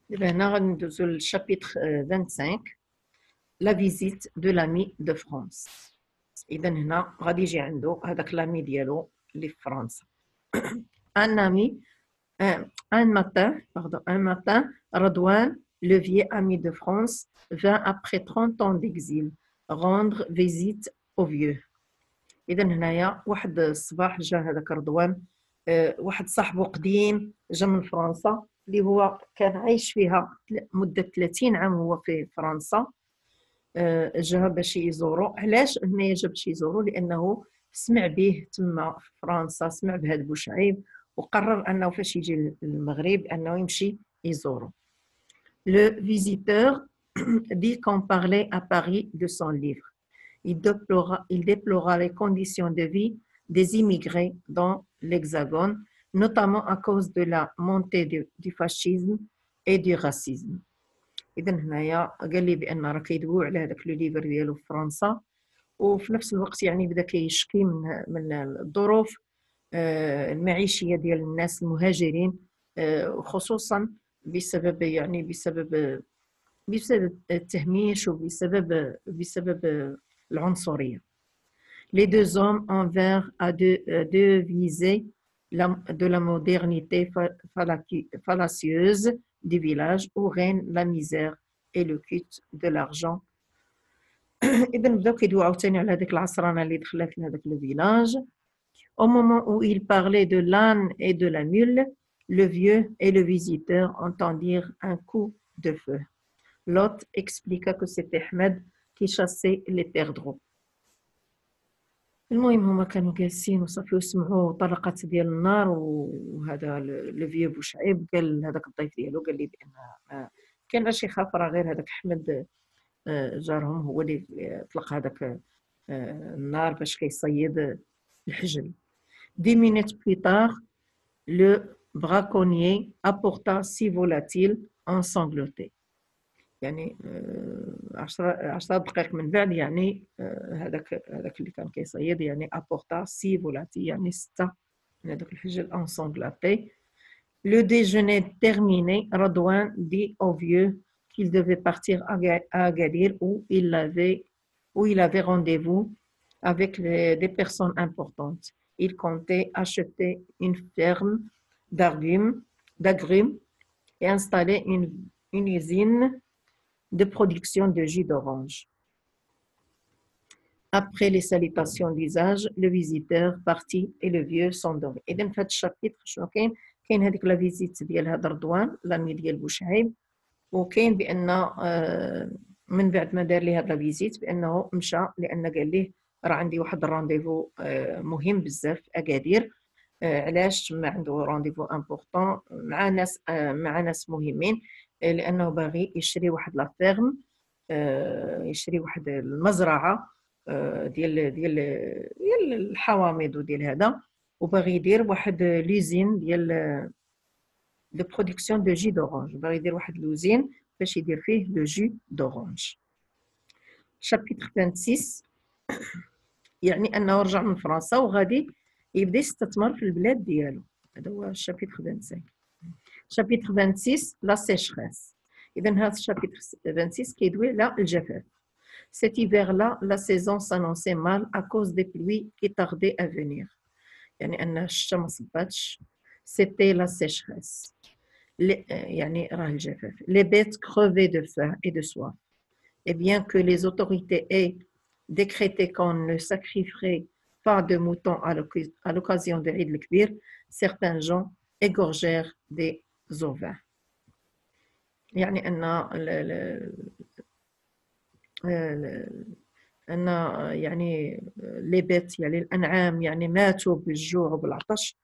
دابا هنا غادي ندوزو للشابيتر 25 لا فيزيت دو لامي دو فرانس. اذا هنا غادي يجي عنده هذاك لامي ديالو اللي في فرنسا. ان امي un matin, Radouane, le vieux ami de France, vint après 30 ans d'exil rendre visite au vieux. إذا هنايا واحد الصباح جا هذاك رضوان، واحد صاحبو قديم جا من فرنسا اللي هو كان عايش فيها مدة 30 عام هو في فرنسا. جا باش يزورو. علاش هنايا جا باش يزورو؟ لأنه سمع به تما في فرنسا، سمع بهاد بوشعيب وقرر أنه فاش يجي للمغرب أنه يمشي يزورو. Le visiteur dit qu'on parlait à Paris de son livre. Il déplora les conditions de vie des immigrés dans l'Hexagone, notamment à cause de la montée du fascisme et du racisme. إذا هنايا قال لي بأن راه كيدويو على هذاك لو ليفر ديالو في فرنسا، وفي نفس الوقت يعني بدا كيشكي من الظروف المعيشية ديال الناس المهاجرين، خصوصا بسبب التهميش وبسبب العنصرية. Les deux hommes envinrent à deviser de la modernité fallacieuse du village où règne la misère et le culte de l'argent. إذا بداو كيدويو عاوتاني على هذيك العصرانة اللي دخلت لهذاك لو فيلاج. Au moment où il parlait de l'âne et de la mule, le vieux et le visiteur entendirent un coup de feu. L'hôte expliqua que c'était Ahmed qui chassait les perdreaux. المهم هما كانوا جالسين وصافي وسمعوا طلقة ديال النار، وهذا لو فيو بوشعيب قال لهذاك الضيف ديالو، قال لي بان ما كانش يخاف، راه غير هذاك احمد جارهم هو اللي طلق هذاك النار باش كيصيد الحجل. 10 minutes plus tard, le braconnier apporta 6 volatiles ensanglantés. يعني 10 دقائق من بعد يعني هذاك اللي كان كيصيد يعني apporta 6 volatiles يعني 6 من هذاك الحجل ensanglantés. Le déjeuner terminé, Radouane dit au vieux qu'il devait partir à Agadir où il avait rendez-vous avec des personnes importantes. Il comptait acheter une ferme d'agrumes et installer une usine de production de jus d'orange. Après les salutations d'usage, le visiteur partit et le vieux s'endormit. إذا في هذا الشابيتر شنو كاين؟ كاين هذيك لا فيزيت ديال هذا رضوان لامي ديال بوشعيب، وكاين بان من بعد ما دار لي هاد لا فيزيت بانه مشى لان قال ليه راه عندي واحد الرانديفو مهم بزاف في اكادير. علاش؟ تما عنده رانديفو امبورطون مع ناس مهمين، لانه باغي يشري واحد لا فيرم، يشري واحد المزرعه ديال الحوامض وديال هذا، وباغي يدير واحد لوزين ديال دو برودكسيون دو جي دورانج، باغي يدير واحد لوزين باش يدير فيه لو جو دورانج. شابيتر 26 يعني انه رجع من فرنسا وغادي يبدا يستثمر في البلاد ديالو. هذا هو الشابيتر 25. شابيتر 26 لا سيشريس. اذا هذا الشابيتر 26 كيدوي على الجفاف. Cet hiver-là, la saison s'annonçait mal à cause des pluies qui tardaient à venir. يعني أن الشتا ما صباتش. C'était la sécheresse. يعني راه الجفاف. Les bêtes crevaient de faim et de soif. Et bien que les autorités aient décrété qu'on ne sacrifierait pas de moutons à l'occasion de Eid el-Kbir, certains gens égorgèrent des ovins. يعني أن أن يعني لي بيت يعني الأنعام يعني ماتوا بالجوع وبالعطش،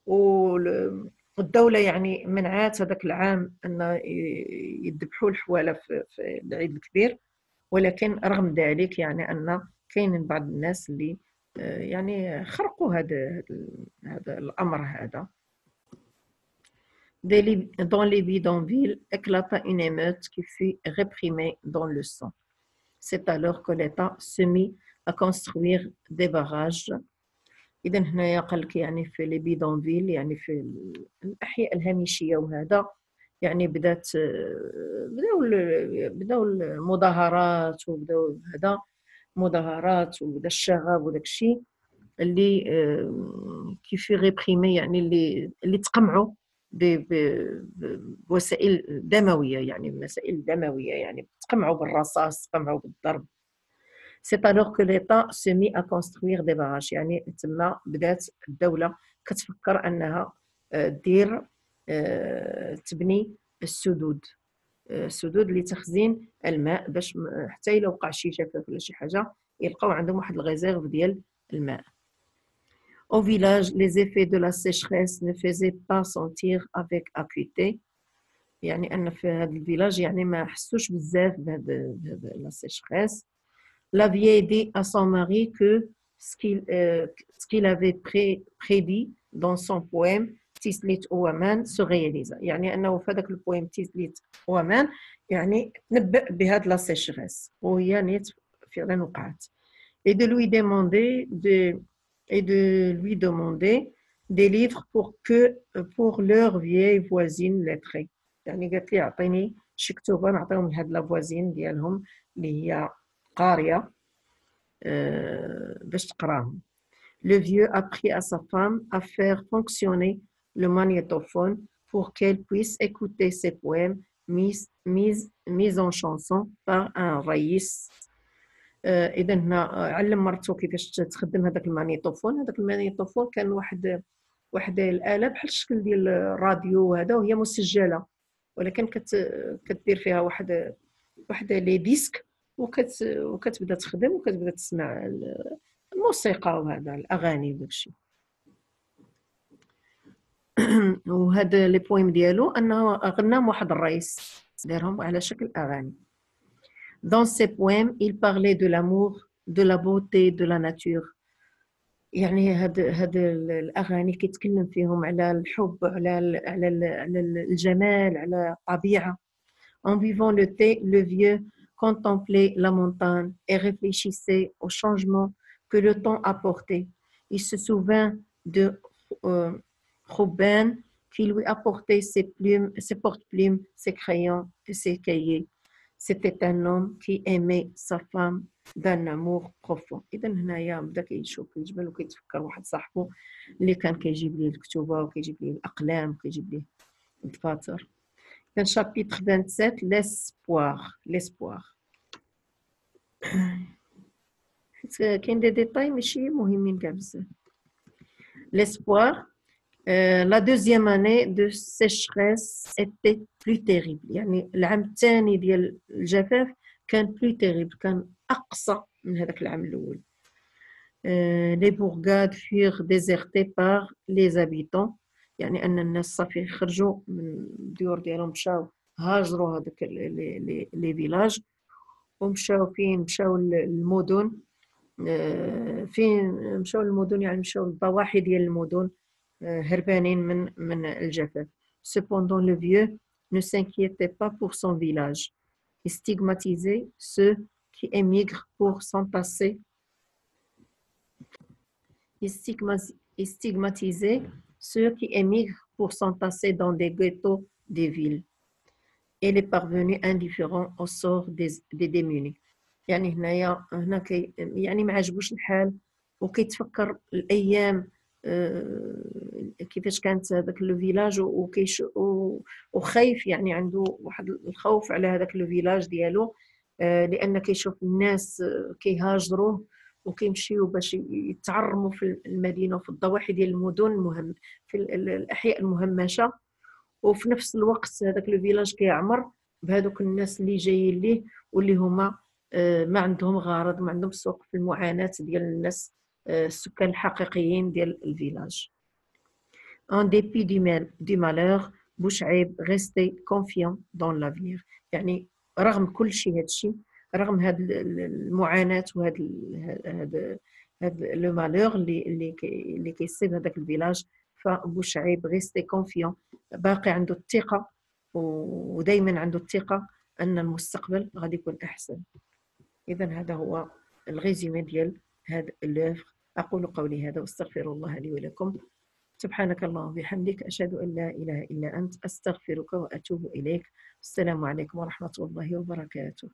والدولة يعني منعات هذاك العام أن يذبحوا الحوالة في العيد الكبير، ولكن رغم ذلك يعني أن كاين بعض الناس اللي يعني خرقوا هذا الأمر هذا. Dans les bidonvilles éclata une émeute qui fut réprimée dans le sang. C'est alors que l'État se mit à construire des barrages. إذا هنايا قال لك يعني في لي بيدونفيل يعني في الأحياء الهامشية وهذا يعني بداو المظاهرات، وبداو هذا مظاهرات، وبدا الشغب وداك الشيء اللي كيف ريبريمي، يعني اللي تقمعوا بوسائل دمويه، يعني مسائل دمويه، يعني تقمعوا بالرصاص، تقمعوا بالضرب. C'est alors que l'État se mit à construire des barrages. يعني تما بدات الدولة كتفكر أنها دير تبني السدود، السدود لتخزين الماء، باش حتى إلا وقع شي جفاف ولا شي حاجة يلقاو عندهم واحد الغزيرف ديال الماء. Au village, les effets de la sécheresse ne faisaient pas sentir avec acuité. يعني أن في هذا الفيلاج يعني ما حسوش بزاف بهذا لا sécheresse. La vieille dit à son mari que ce qu'il avait prédit dans son poème تيسليت أوامان se réalisa. يعني أنه في هذاك البويم تيسليت أوامان يعني تنبأ بهذا لا sécheresse، وهي نيت فعلا وقعت. Et de lui demander des livres pour leur vieille voisine lettrée. يعني قالت لي أعطيني شي كتوبة نعطيهم لهاد لا فوازين ديالهم اللي هي قارية باش تقراهم. Le vieux apprit à sa femme à faire fonctionner le magnétophone pour qu'elle puisse écouter ses poèmes mis en chanson par un raïs. اذا هنا علم مرته كيفاش تخدم هذاك المانيتوفون. هذاك المانيتوفون كان واحد الاله بحال الشكل ديال الراديو هذا، وهي مسجله، ولكن كدير فيها واحد لي ديسك، وكتبدا تخدم، وكتبدا تسمع الموسيقى وهذا الاغاني وداكشي. وهذا لي بويم ديالو انه غناهم واحد الرئيس دارهم على شكل اغاني. Dans ses poèmes, il parlait de l'amour, de la beauté, de la nature. يعني هاد الأغاني كيتكلم فيهم على الحب، على الجمال، على الطبيعة. En vivant l'été, le vieux contemplait la montagne et réfléchissait aux changements que le temps apportait. Il se souvint de Robin qui lui apportait ses porte-plumes, ses crayons et ses cahiers. C'était un homme qui aimait sa femme d'un amour profond. إذا هنايا بدا كيشوف في الجبل وكيتفكر واحد صاحبو اللي كان كيجيب ليه الكتوبة وكيجيب ليه الأقلام وكيجيب ليه الدفاتر. كان شابيتر 27 l'espoir. كاين دي ديتاي ماشي مهمين كاع بزاف. L'espoir. La deuxième année de sécheresse était plus terrible. يعني العام الثاني ديال الجفاف كان plus terrible، كان أقصى من هذاك العام الأول. Les bourgades furent désertées par les habitants. يعني أن الناس صافي خرجوا من الديور ديالهم، مشاو هاجروا هذاك لي فيلاج، ومشاو فين؟ مشاو للمدن. فين مشاو للمدن؟ يعني مشاو للضواحي ديال المدن، هربانين من الجفاف. Cependant, le vieux ne s'inquiétait pas pour son village. Il stigmatisait ceux qui émigrent pour s'entasser. Il stigmatisait ceux qui émigrent pour s'entasser dans des ghettos des villes et les parvenus indifférents au sort des démunis. يعني هنا يعني ما عجبوش الحال، وكيتفكر الأيام كيفاش كانت هذاك لو فيلاج، وخايف، يعني عنده واحد الخوف على هذاك لو فيلاج ديالو، لان كيشوف الناس كيهاجروه وكيمشيو باش يتعرموا في المدينه وفي الضواحي ديال المدن في الاحياء المهمشه، وفي نفس الوقت هذاك لو فيلاج كيعمر بهذوك الناس اللي جايين ليه، واللي هما ما عندهم غرض، ما عندهم سوق في المعاناه ديال الناس السكان الحقيقيين ديال الفيلاج. En dépit du malheur, بوشعيب restait confiant dans l'avenir. يعني رغم كل شيء، هذا الشيء، رغم هذه المعاناة وهذا لو مالور اللي كيصيب هذاك الفيلاج، فبوشعيب restait confiant، باقي عنده الثقة، ودائما عنده الثقة أن المستقبل غادي يكون أحسن. إذا هذا هو الريزومي ديال هذا اللوفر. أقول قولي هذا واستغفر الله لي ولكم. سبحانك اللهم وبحمدك، أشهد أن لا إله إلا أنت، أستغفرك وأتوب إليك. السلام عليكم ورحمة الله وبركاته.